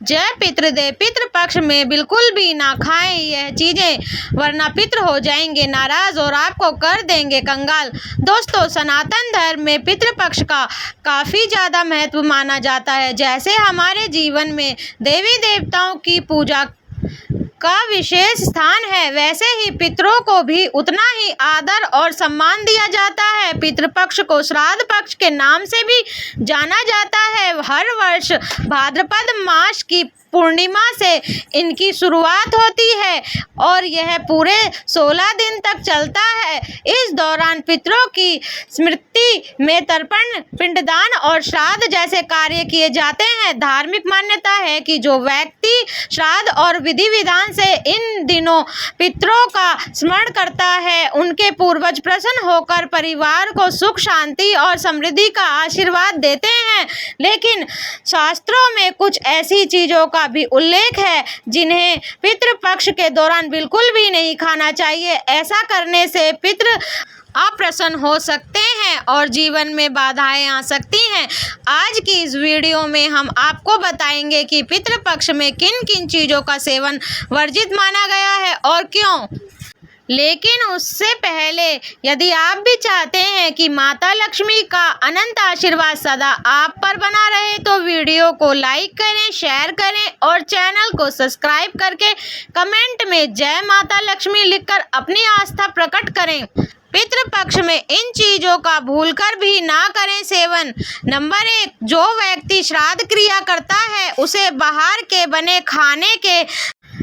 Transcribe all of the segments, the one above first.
जय पितृदेव। पितृपक्ष में बिल्कुल भी ना खाएं यह चीजें, वरना पितृ हो जाएंगे नाराज और आपको कर देंगे कंगाल। दोस्तों, सनातन धर्म में पितृपक्ष का काफी ज्यादा महत्व माना जाता है। जैसे हमारे जीवन में देवी देवताओं की पूजा का विशेष स्थान है, वैसे ही पितरों को भी उतना ही आदर और सम्मान दिया जाता है। पितृपक्ष को श्राद्ध पक्ष के नाम से भी जाना जाता है। हर वर्ष भाद्रपद मास की पूर्णिमा से इनकी शुरुआत होती है और यह पूरे 16 दिन तक चलता है। इस दौरान पितरों की स्मृति में तर्पण, पिंडदान और श्राद्ध जैसे कार्य किए जाते हैं। धार्मिक मान्यता है कि जो व्यक्ति श्राद्ध और विधि विधान से इन दिनों पितरों का स्मरण करता है, उनके पूर्वज प्रसन्न होकर परिवार को सुख, शांति और समृद्धि का आशीर्वाद देते हैं। लेकिन शास्त्रों में कुछ ऐसी चीजों का भी उल्लेख है जिन्हें पितृपक्ष के दौरान बिल्कुल भी नहीं खाना चाहिए। ऐसा करने से पितृ अप्रसन्न हो सकते हैं और जीवन में बाधाएं आ सकती हैं। आज की इस वीडियो में हम आपको बताएंगे कि पितृपक्ष में किन किन चीज़ों का सेवन वर्जित माना गया है और क्यों। लेकिन उससे पहले यदि आप भी चाहते हैं कि माता लक्ष्मी का अनंत आशीर्वाद सदा आप पर बना रहे, तो वीडियो को लाइक करें, शेयर करें और चैनल को सब्सक्राइब करके कमेंट में जय माता लक्ष्मी लिखकर अपनी आस्था प्रकट करें। पितृपक्ष में इन चीजों का भूलकर भी ना करें सेवन। नंबर 1, जो व्यक्ति श्राद्ध क्रिया करता है उसे बाहर के बने खाने के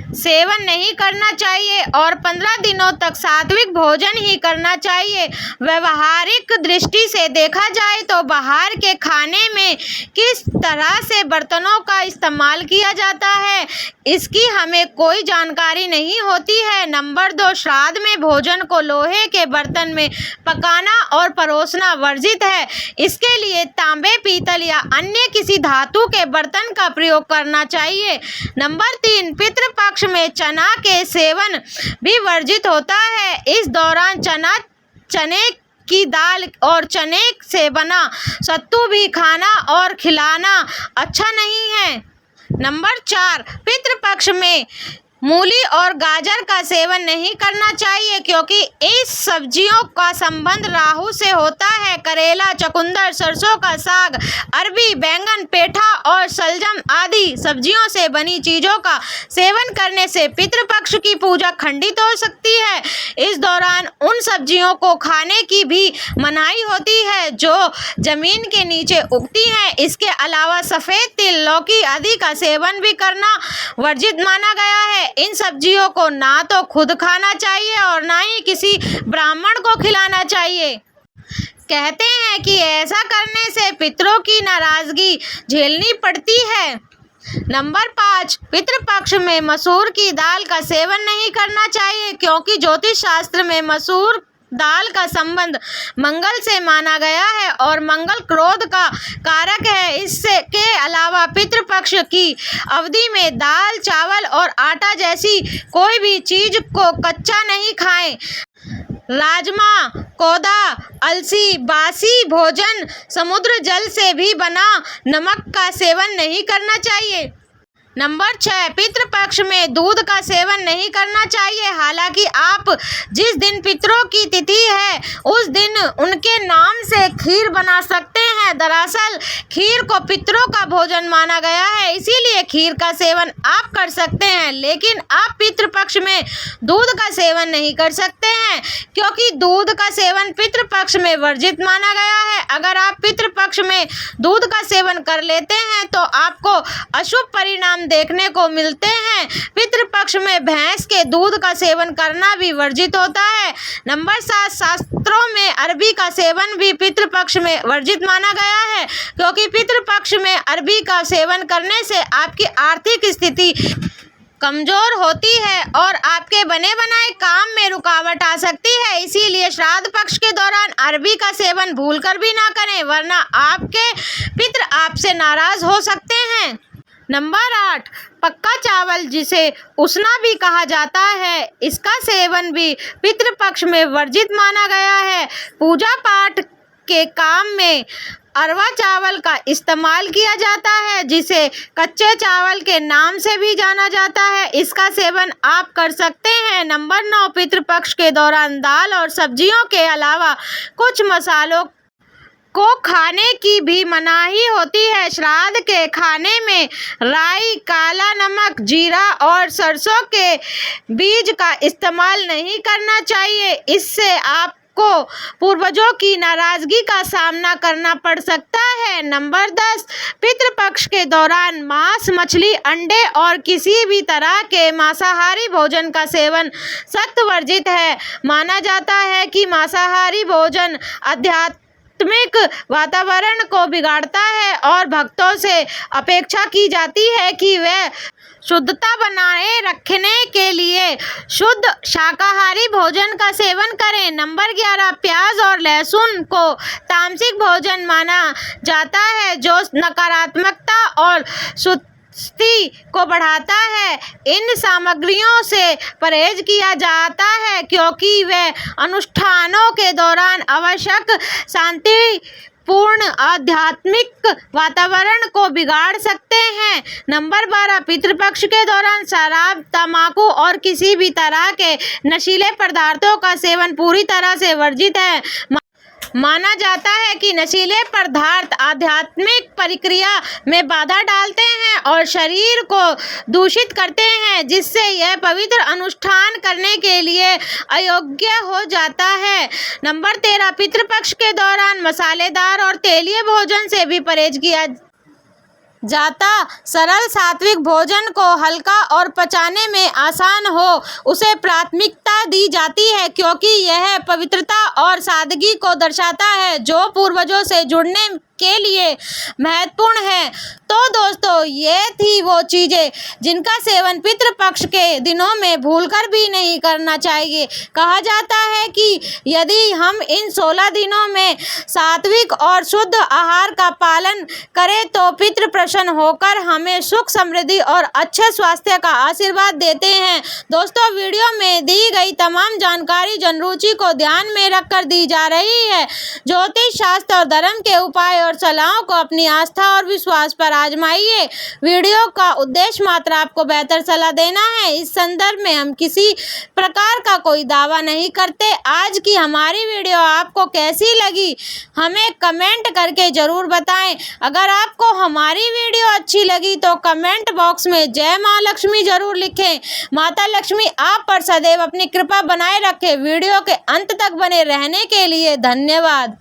सेवन नहीं करना चाहिए और 15 दिनों तक सात्विक भोजन ही करना चाहिए। व्यवहारिक दृष्टि से देखा जाए तो बाहर के खाने में किस तरह से बर्तनों का इस्तेमाल किया जाता है, इसकी हमें कोई जानकारी नहीं होती है। नंबर 2, श्राद्ध में भोजन को लोहे के बर्तन में पकाना और परोसना वर्जित है। इसके लिए तांबे, पीतल या अन्य किसी धातु के बर्तन का प्रयोग करना चाहिए। नंबर 3, पितृपक्ष में चना के सेवन भी वर्जित होता है। इस दौरान चने की दाल और चने से बना सत्तू भी खाना और खिलाना अच्छा नहीं है। नंबर 4, पितृपक्ष में मूली और गाजर का सेवन नहीं करना चाहिए क्योंकि इस सब्जियों का संबंध राहु से होता है। करेला, चुकंदर, सरसों का साग, अरबी, बैंगन, पेठा और सलजम आदि सब्जियों से बनी चीजों का सेवन करने से पितृपक्ष की पूजा खंडित हो सकती है। इस दौरान उन सब्जियों को खाने की भी मनाही होती है जो जमीन के नीचे उगती हैं। इसके अलावा सफेद तिल, लौकी आदि का सेवन भी करना वर्जित माना गया है। इन सब्जियों को ना तो खुद खाना चाहिए और ना ही किसी ब्राह्मण को खिलाना चाहिए। कहते हैं कि ऐसा करने से पितरों की नाराजगी झेलनी पड़ती है। नंबर 5, पितृपक्ष में मसूर की दाल का सेवन नहीं करना चाहिए क्योंकि ज्योतिष शास्त्र में मसूर दाल का संबंध मंगल से माना गया है और मंगल क्रोध का कारक है। इससे के अलावा पितृपक्ष की अवधि में दाल, चावल और आटा जैसी कोई भी चीज को कच्चा नहीं खाएं। राजमा, कोदा, अलसी, बासी भोजन, समुद्र जल से भी बना नमक का सेवन नहीं करना चाहिए। नंबर 6, पितृपक्ष में दूध का सेवन नहीं करना चाहिए। हालांकि आप जिस दिन पितरों की तिथि है उस दिन उनके नाम से खीर बना सकते हैं। दरअसल खीर को पितरों का भोजन माना गया है, इसीलिए खीर का सेवन आप कर सकते हैं। लेकिन आप पितृपक्ष में दूध का सेवन नहीं कर सकते हैं क्योंकि दूध का सेवन पितृपक्ष में वर्जित माना गया है। अगर आप पितृपक्ष में दूध का सेवन कर लेते हैं तो आपको अशुभ परिणाम देखने को मिलते हैं। पितृपक्ष में भैंस के दूध का सेवन करना भी वर्जित होता है। नंबर 7, शास्त्रों में अरबी का सेवन भी पितृपक्ष में वर्जित माना गया है क्योंकि पितृपक्ष में अरबी का सेवन करने से आपकी आर्थिक स्थिति कमजोर होती है और आपके बने बनाए काम में रुकावट आ सकती है। इसीलिए श्राद्ध पक्ष के दौरान अरबी का सेवन भूलकर भी ना करें, वरना आपके पितृ आपसे नाराज हो सकते हैं। नंबर 8, पक्का चावल जिसे उसना भी कहा जाता है, इसका सेवन भी पितृपक्ष में वर्जित माना गया है। पूजा पाठ के काम में अरवा चावल का इस्तेमाल किया जाता है, जिसे कच्चे चावल के नाम से भी जाना जाता है। इसका सेवन आप कर सकते हैं। नंबर 9, पितृपक्ष के दौरान दाल और सब्जियों के अलावा कुछ मसालों को खाने की भी मनाही होती है। श्राद्ध के खाने में राई, काला नमक, जीरा और सरसों के बीज का इस्तेमाल नहीं करना चाहिए। इससे आपको पूर्वजों की नाराजगी का सामना करना पड़ सकता है। नंबर 10, पितृपक्ष के दौरान मांस, मछली, अंडे और किसी भी तरह के मांसाहारी भोजन का सेवन सख्त वर्जित है। माना जाता है कि मांसाहारी भोजन आध्यात्मिक वातावरण को बिगाड़ता है और भक्तों से अपेक्षा की जाती है कि वे शुद्धता बनाए रखने के लिए शुद्ध शाकाहारी भोजन का सेवन करें। नंबर 11, प्याज और लहसुन को तामसिक भोजन माना जाता है, जो नकारात्मकता और सुस्ती को बढ़ाता है। इन सामग्रियों से परहेज किया जाता है क्योंकि वे अनुष्ठानों के दौरान आवश्यक शांतिपूर्ण आध्यात्मिक वातावरण को बिगाड़ सकते हैं। नंबर 12, पितृपक्ष के दौरान शराब, तंबाकू और किसी भी तरह के नशीले पदार्थों का सेवन पूरी तरह से वर्जित है। माना जाता है कि नशीले पदार्थ आध्यात्मिक प्रक्रिया में बाधा डालते हैं और शरीर को दूषित करते हैं, जिससे यह पवित्र अनुष्ठान करने के लिए अयोग्य हो जाता है। नंबर 13, पितृपक्ष के दौरान मसालेदार और तेलीय भोजन से भी परहेज किया जाता। सरल सात्विक भोजन को हल्का और पचाने में आसान हो उसे प्राथमिकता दी जाती है, क्योंकि यह पवित्रता और सादगी को दर्शाता है, जो पूर्वजों से जुड़ने के लिए महत्वपूर्ण है। तो दोस्तों, ये थी वो चीज़ें जिनका सेवन पितृपक्ष के दिनों में भूलकर भी नहीं करना चाहिए। कहा जाता है कि यदि हम इन 16 दिनों में सात्विक और शुद्ध आहार का पालन करें तो पितृ प्रसन्न होकर हमें सुख, समृद्धि और अच्छे स्वास्थ्य का आशीर्वाद देते हैं। दोस्तों, वीडियो में दी गई तमाम जानकारी जनरुचि को ध्यान में रखकर दी जा रही है। ज्योतिष शास्त्र और धर्म के उपाय और सलाहों को अपनी आस्था और विश्वास पर आजमाइए। वीडियो का उद्देश्य मात्र आपको बेहतर सलाह देना है। इस संदर्भ में हम किसी प्रकार का कोई दावा नहीं करते। आज की हमारी वीडियो आपको कैसी लगी हमें कमेंट करके जरूर बताएं। अगर आपको हमारी वीडियो अच्छी लगी तो कमेंट बॉक्स में जय मां लक्ष्मी जरूर लिखें। माता लक्ष्मी आप पर सदैव अपनी कृपा बनाए रखे। वीडियो के अंत तक बने रहने के लिए धन्यवाद।